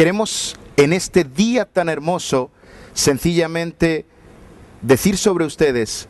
Queremos en este día tan hermoso sencillamente decir sobre ustedes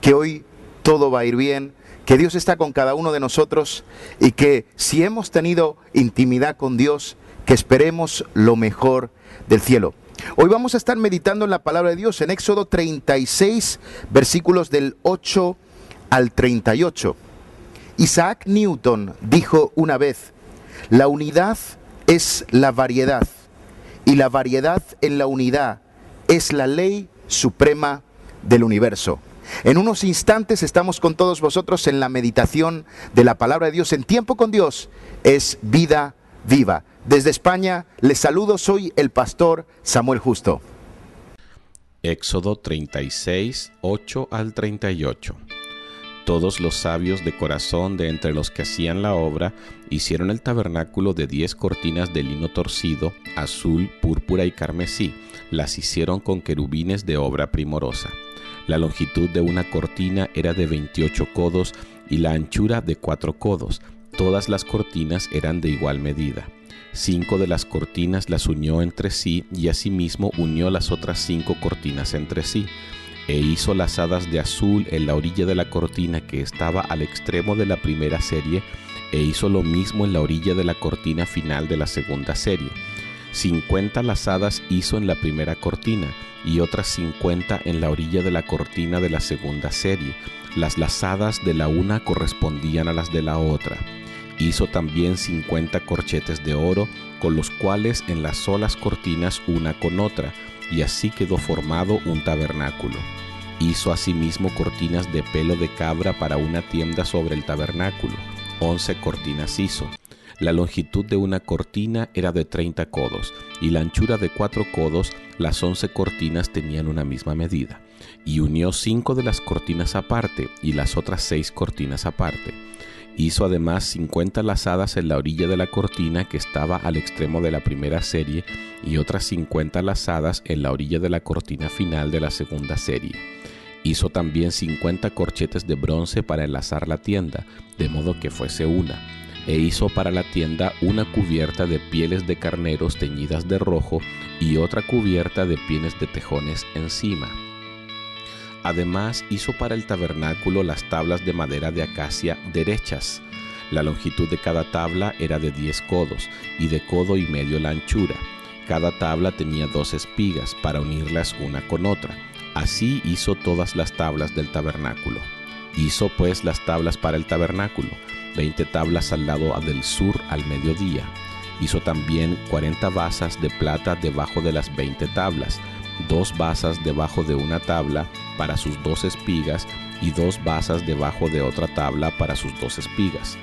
que hoy todo va a ir bien, que Dios está con cada uno de nosotros y que si hemos tenido intimidad con Dios, que esperemos lo mejor del cielo. Hoy vamos a estar meditando en la palabra de Dios en Éxodo 36, versículos del 8 al 38. Isaac Newton dijo una vez: la unidad es la variedad y la variedad en la unidad es la ley suprema del universo. En unos instantes estamos con todos vosotros en la meditación de la palabra de Dios. En Tiempo con Dios es vida viva. Desde España les saludo, soy el pastor Samuel Justo. Éxodo 36, 8 al 38. Todos los sabios de corazón de entre los que hacían la obra hicieron el tabernáculo de 10 cortinas de lino torcido, azul, púrpura y carmesí. Las hicieron con querubines de obra primorosa. La longitud de una cortina era de 28 codos y la anchura de 4 codos. Todas las cortinas eran de igual medida. 5 de las cortinas las unió entre sí y asimismo unió las otras 5 cortinas entre sí. E hizo lazadas de azul en la orilla de la cortina que estaba al extremo de la primera serie, e hizo lo mismo en la orilla de la cortina final de la segunda serie. 50 lazadas hizo en la primera cortina, y otras 50 en la orilla de la cortina de la segunda serie. Las lazadas de la una correspondían a las de la otra. Hizo también 50 corchetes de oro, con los cuales enlazó las cortinas una con otra, y así quedó formado un tabernáculo. Hizo asimismo cortinas de pelo de cabra para una tienda sobre el tabernáculo. 11 cortinas hizo. La longitud de una cortina era de 30 codos, y la anchura de 4 codos. Las 11 cortinas tenían una misma medida. Y unió 5 de las cortinas aparte, y las otras 6 cortinas aparte. Hizo además 50 lazadas en la orilla de la cortina que estaba al extremo de la primera serie, y otras 50 lazadas en la orilla de la cortina final de la segunda serie. Hizo también 50 corchetes de bronce para enlazar la tienda, de modo que fuese una. E hizo para la tienda una cubierta de pieles de carneros teñidas de rojo y otra cubierta de pieles de tejones encima. Además hizo para el tabernáculo las tablas de madera de acacia derechas. La longitud de cada tabla era de 10 codos, y de codo y medio la anchura. Cada tabla tenía 2 espigas para unirlas una con otra. Así hizo todas las tablas del tabernáculo. Hizo pues las tablas para el tabernáculo, 20 tablas al lado del sur al mediodía. Hizo también 40 basas de plata debajo de las 20 tablas, 2 basas debajo de una tabla para sus 2 espigas y 2 basas debajo de otra tabla para sus 2 espigas.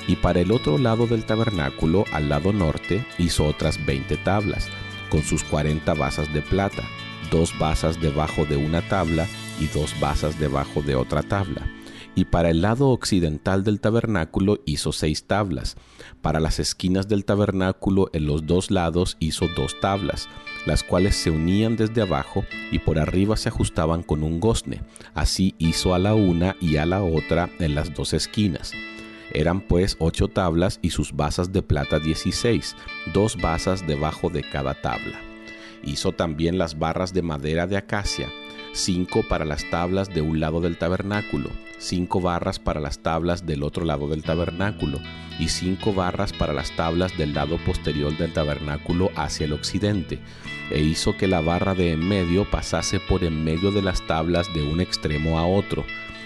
Y para el otro lado del tabernáculo, al lado norte, hizo otras 20 tablas, con sus 40 basas de plata, 2 basas debajo de una tabla y 2 basas debajo de otra tabla. Y para el lado occidental del tabernáculo hizo 6 tablas. Para las esquinas del tabernáculo en los 2 lados hizo 2 tablas, las cuales se unían desde abajo y por arriba se ajustaban con un gozne. Así hizo a la una y a la otra en las 2 esquinas. Eran pues 8 tablas y sus basas de plata 16, 2 basas debajo de cada tabla. Hizo también las barras de madera de acacia, 5 para las tablas de un lado del tabernáculo, 5 barras para las tablas del otro lado del tabernáculo, y 5 barras para las tablas del lado posterior del tabernáculo hacia el occidente. E hizo que la barra de en medio pasase por en medio de las tablas de un extremo a otro,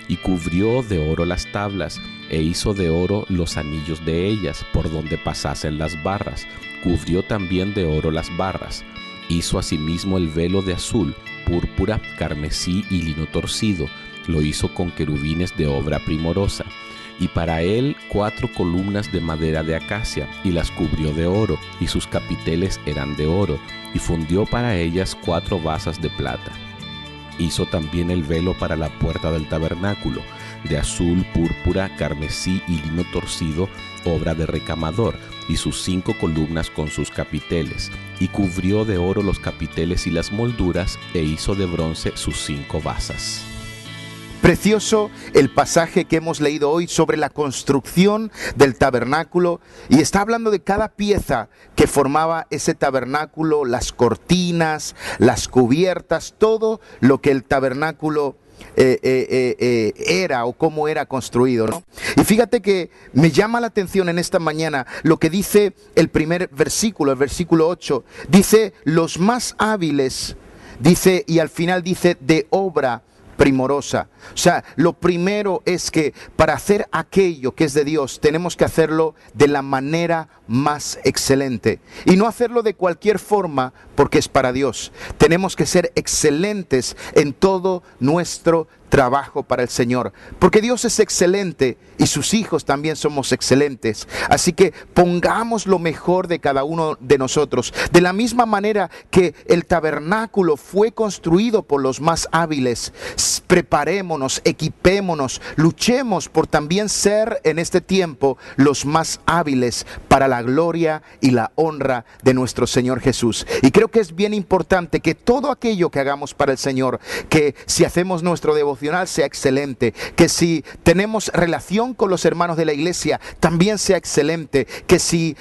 y cubrió de oro las tablas, e hizo de oro los anillos de ellas, por donde pasasen las barras. Cubrió también de oro las barras. Hizo asimismo el velo de azul, púrpura, carmesí y lino torcido. Lo hizo con querubines de obra primorosa. Y para él 4 columnas de madera de acacia, y las cubrió de oro, y sus capiteles eran de oro, y fundió para ellas 4 basas de plata. Hizo también el velo para la puerta del tabernáculo, de azul, púrpura, carmesí y lino torcido, obra de recamador, y sus 5 columnas con sus capiteles, y cubrió de oro los capiteles y las molduras, e hizo de bronce sus 5 basas. Precioso el pasaje que hemos leído hoy sobre la construcción del tabernáculo, y está hablando de cada pieza que formaba ese tabernáculo, las cortinas, las cubiertas, todo lo que el tabernáculo era o cómo era construido, ¿no? Y fíjate que me llama la atención en esta mañana lo que dice el primer versículo, el versículo 8, dice los más hábiles, dice, y al final dice de obra primorosa. O sea, lo primero es que para hacer aquello que es de Dios tenemos que hacerlo de la manera más excelente y no hacerlo de cualquier forma porque es para Dios. Tenemos que ser excelentes en todo nuestro trabajo para el Señor, porque Dios es excelente y sus hijos también somos excelentes. Así que pongamos lo mejor de cada uno de nosotros. De la misma manera que el tabernáculo fue construido por los más hábiles, preparémonos, equipémonos, luchemos por también ser en este tiempo los más hábiles para la gloria y la honra de nuestro Señor Jesús. Y creo que es bien importante que todo aquello que hagamos para el Señor, que si hacemos nuestro devocional sea excelente, que si tenemos relación con los hermanos de la iglesia también sea excelente, que si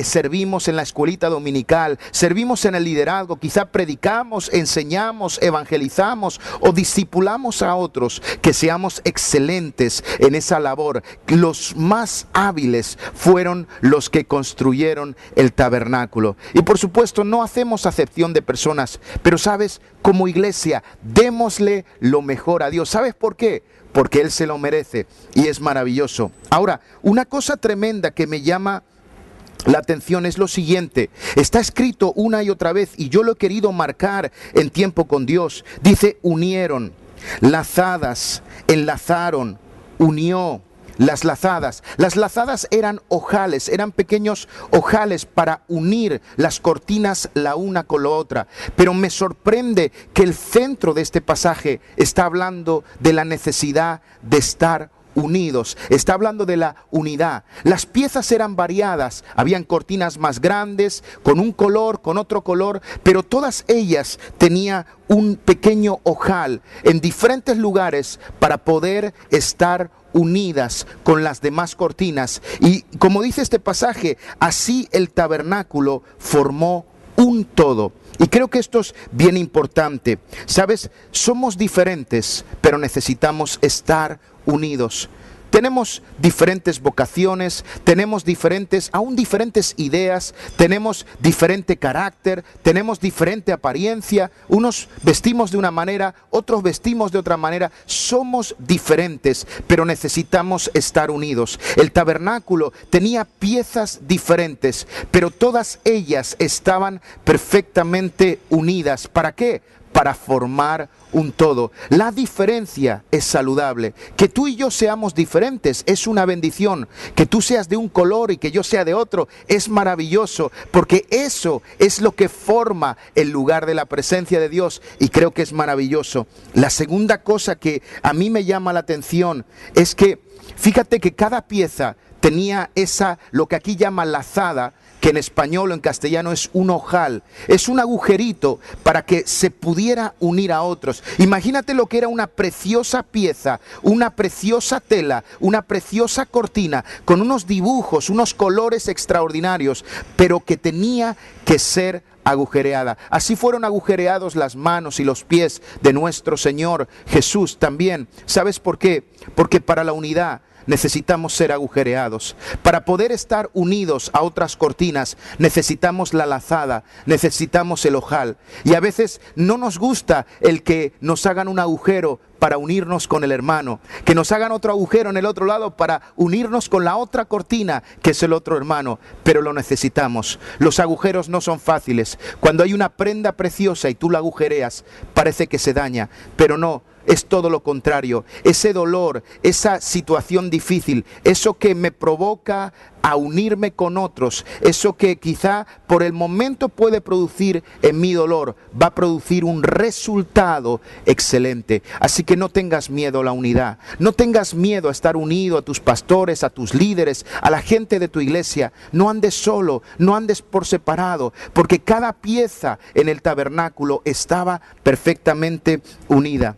servimos en la escuelita dominical, servimos en el liderazgo, quizá predicamos, enseñamos, evangelizamos o discipulamos a otros, que seamos excelentes en esa labor. Los más hábiles fueron los que construyeron el tabernáculo. Y por supuesto no hacemos acepción de personas, pero sabes, como iglesia, démosle lo mejor a Dios. ¿Sabes por qué? Porque Él se lo merece y es maravilloso. Ahora, una cosa tremenda que me llama la atención es lo siguiente. Está escrito una y otra vez y yo lo he querido marcar en tiempo con Dios. Dice, unieron, lazadas, enlazaron, unió. Las lazadas eran ojales, eran pequeños ojales para unir las cortinas la una con la otra. Pero me sorprende que el centro de este pasaje está hablando de la necesidad de estar unidos, está hablando de la unidad. Las piezas eran variadas, habían cortinas más grandes, con un color, con otro color, pero todas ellas tenían un pequeño ojal en diferentes lugares para poder estar unidas con las demás cortinas. Y como dice este pasaje, así el tabernáculo formó un todo. Y creo que esto es bien importante. Sabes, somos diferentes, pero necesitamos estar unidos. Tenemos diferentes vocaciones, tenemos aún diferentes ideas, tenemos diferente carácter, tenemos diferente apariencia. Unos vestimos de una manera, otros vestimos de otra manera. Somos diferentes, pero necesitamos estar unidos. El tabernáculo tenía piezas diferentes, pero todas ellas estaban perfectamente unidas. ¿Para qué? Para formar un todo. La diferencia es saludable. Que tú y yo seamos diferentes es una bendición. Que tú seas de un color y que yo sea de otro es maravilloso, porque eso es lo que forma el lugar de la presencia de Dios, y creo que es maravilloso. La segunda cosa que a mí me llama la atención es que fíjate que cada pieza tenía lo que aquí llama lazada, que en español o en castellano es un ojal, es un agujerito para que se pudiera unir a otros. Imagínate lo que era una preciosa pieza, una preciosa tela, una preciosa cortina, con unos dibujos, unos colores extraordinarios, pero que tenía que ser agujereada. Así fueron agujereados las manos y los pies de nuestro Señor Jesús también. ¿Sabes por qué? Porque para la unidad necesitamos ser agujereados. Para poder estar unidos a otras cortinas necesitamos la lazada, necesitamos el ojal. Y a veces no nos gusta el que nos hagan un agujero para unirnos con el hermano, que nos hagan otro agujero en el otro lado para unirnos con la otra cortina que es el otro hermano, pero lo necesitamos. Los agujeros no son fáciles. Cuando hay una prenda preciosa y tú la agujereas, parece que se daña, pero no. Es todo lo contrario. Ese dolor, esa situación difícil, eso que me provoca a unirme con otros, eso que quizá por el momento puede producir en mi dolor, va a producir un resultado excelente. Así que no tengas miedo a la unidad, no tengas miedo a estar unido a tus pastores, a tus líderes, a la gente de tu iglesia. No andes solo, no andes por separado, porque cada pieza en el tabernáculo estaba perfectamente unida.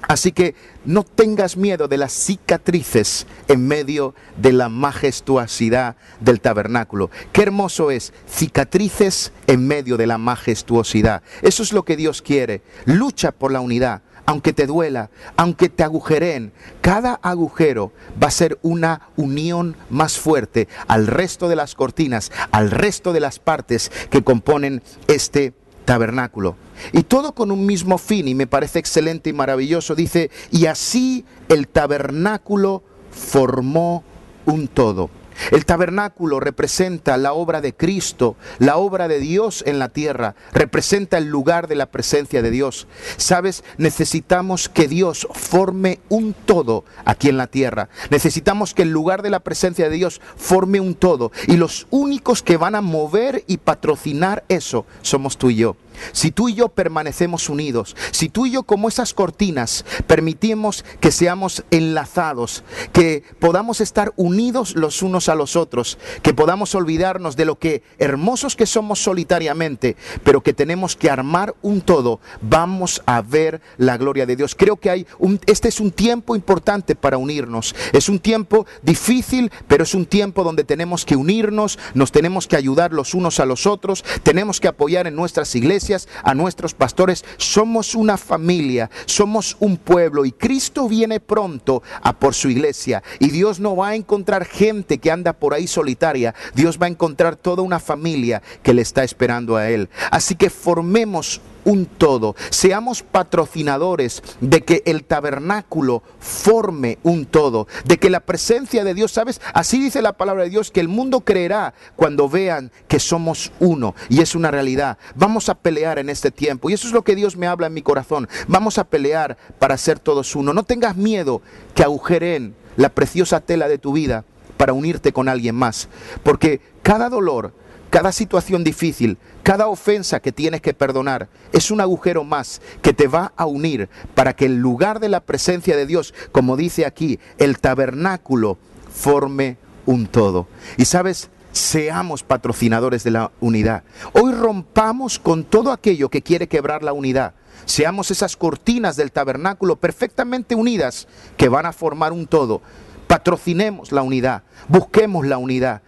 Así que no tengas miedo de las cicatrices en medio de la majestuosidad del tabernáculo. Qué hermoso es, cicatrices en medio de la majestuosidad. Eso es lo que Dios quiere. Lucha por la unidad, aunque te duela, aunque te agujeren. Cada agujero va a ser una unión más fuerte al resto de las cortinas, al resto de las partes que componen este tabernáculo. Y todo con un mismo fin, y me parece excelente y maravilloso. Dice, y así el tabernáculo formó un todo. El tabernáculo representa la obra de Cristo, la obra de Dios en la tierra, representa el lugar de la presencia de Dios. ¿Sabes? Necesitamos que Dios forme un todo aquí en la tierra. Necesitamos que el lugar de la presencia de Dios forme un todo. Y los únicos que van a mover y patrocinar eso somos tú y yo. Si tú y yo permanecemos unidos, si tú y yo como esas cortinas permitimos que seamos enlazados, que podamos estar unidos los unos a los otros, que podamos olvidarnos de lo que hermosos que somos solitariamente, pero que tenemos que armar un todo, vamos a ver la gloria de Dios. Creo que este es un tiempo importante para unirnos. Es un tiempo difícil, pero es un tiempo donde tenemos que unirnos, nos tenemos que ayudar los unos a los otros, tenemos que apoyar en nuestras iglesias a nuestros pastores. Somos una familia, somos un pueblo, y Cristo viene pronto a por su iglesia, y Dios no va a encontrar gente que anda por ahí solitaria. Dios va a encontrar toda una familia que le está esperando a Él. Así que formemos un todo, seamos patrocinadores de que el tabernáculo forme un todo, de que la presencia de Dios, ¿sabes? Así dice la palabra de Dios, que el mundo creerá cuando vean que somos uno, y es una realidad. Vamos a pelear en este tiempo, y eso es lo que Dios me habla en mi corazón. Vamos a pelear para ser todos uno. No tengas miedo que agujeren la preciosa tela de tu vida para unirte con alguien más, porque cada dolor, cada situación difícil, cada ofensa que tienes que perdonar es un agujero más que te va a unir para que el lugar de la presencia de Dios, como dice aquí, el tabernáculo, forme un todo. Y sabes, seamos patrocinadores de la unidad. Hoy rompamos con todo aquello que quiere quebrar la unidad. Seamos esas cortinas del tabernáculo perfectamente unidas que van a formar un todo. Patrocinemos la unidad, busquemos la unidad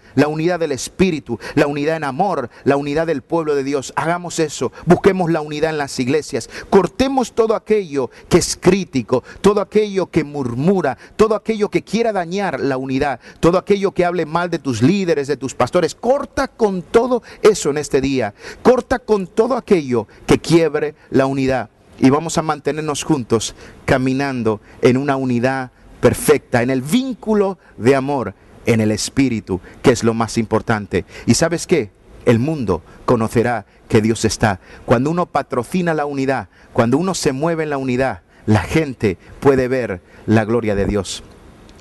del Espíritu, la unidad en amor, la unidad del pueblo de Dios. Hagamos eso, busquemos la unidad en las iglesias, cortemos todo aquello que es crítico, todo aquello que murmura, todo aquello que quiera dañar la unidad, todo aquello que hable mal de tus líderes, de tus pastores. Corta con todo eso en este día, corta con todo aquello que quiebre la unidad, y vamos a mantenernos juntos caminando en una unidad perfecta, en el vínculo de amor, en el Espíritu, que es lo más importante. ¿Y sabes qué? El mundo conocerá que Dios está. Cuando uno patrocina la unidad, cuando uno se mueve en la unidad, la gente puede ver la gloria de Dios.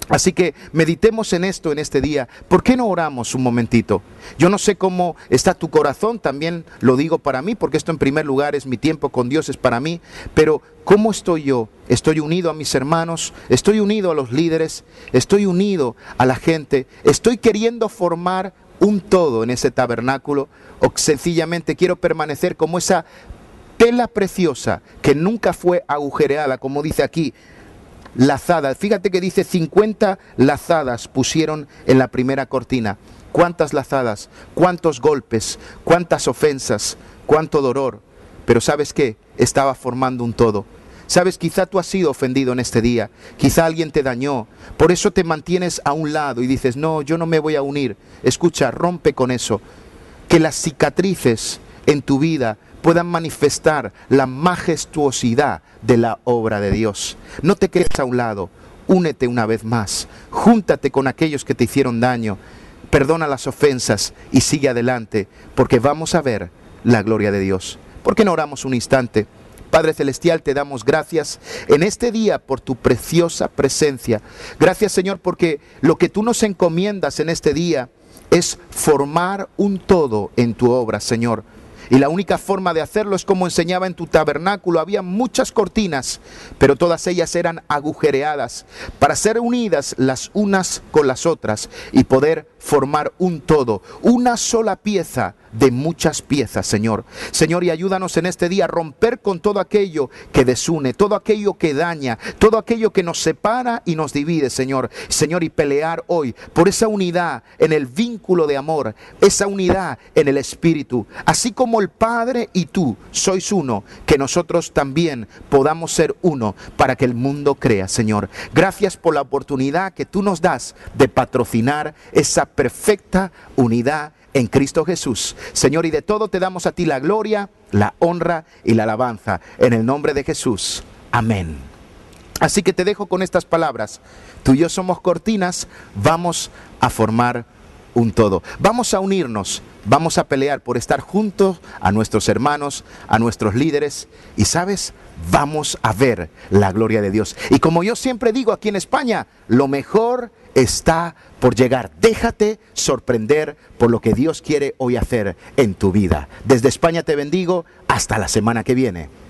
Así que meditemos en esto en este día. ¿Por qué no oramos un momentito? Yo no sé cómo está tu corazón, también lo digo para mí, porque esto en primer lugar es mi tiempo con Dios, es para mí. Pero ¿cómo estoy yo? ¿Estoy unido a mis hermanos? ¿Estoy unido a los líderes? ¿Estoy unido a la gente? ¿Estoy queriendo formar un todo en ese tabernáculo? ¿O sencillamente quiero permanecer como esa tela preciosa que nunca fue agujereada, como dice aquí? Lazadas, fíjate que dice 50 lazadas pusieron en la primera cortina. ¿Cuántas lazadas? ¿Cuántos golpes? ¿Cuántas ofensas? ¿Cuánto dolor? Pero ¿sabes qué? Estaba formando un todo. ¿Sabes? Quizá tú has sido ofendido en este día, quizá alguien te dañó, por eso te mantienes a un lado y dices, no, yo no me voy a unir. Escucha, rompe con eso. Que las cicatrices en tu vida puedan manifestar la majestuosidad de la obra de Dios. No te quedes a un lado, únete una vez más, júntate con aquellos que te hicieron daño, perdona las ofensas y sigue adelante, porque vamos a ver la gloria de Dios. ¿Por qué no oramos un instante? Padre Celestial, te damos gracias en este día por tu preciosa presencia. Gracias, Señor, porque lo que tú nos encomiendas en este día es formar un todo en tu obra, Señor. Y la única forma de hacerlo es como enseñaba en tu tabernáculo. Había muchas cortinas, pero todas ellas eran agujereadas para ser unidas las unas con las otras y poder formar un todo, una sola pieza de muchas piezas, Señor. Señor, y ayúdanos en este día a romper con todo aquello que desune, todo aquello que daña, todo aquello que nos separa y nos divide, Señor. Señor, y pelear hoy por esa unidad en el vínculo de amor, esa unidad en el Espíritu. Así como el Padre y tú sois uno, que nosotros también podamos ser uno para que el mundo crea, Señor. Gracias por la oportunidad que tú nos das de patrocinar esa perfecta unidad en Cristo Jesús. Señor, y de todo te damos a ti la gloria, la honra y la alabanza. En el nombre de Jesús. Amén. Así que te dejo con estas palabras. Tú y yo somos cortinas, vamos a formar un todo. Vamos a unirnos, vamos a pelear por estar juntos a nuestros hermanos, a nuestros líderes. Y ¿sabes? Vamos a ver la gloria de Dios. Y como yo siempre digo aquí en España, lo mejor está por llegar. Déjate sorprender por lo que Dios quiere hoy hacer en tu vida. Desde España te bendigo. Hasta la semana que viene.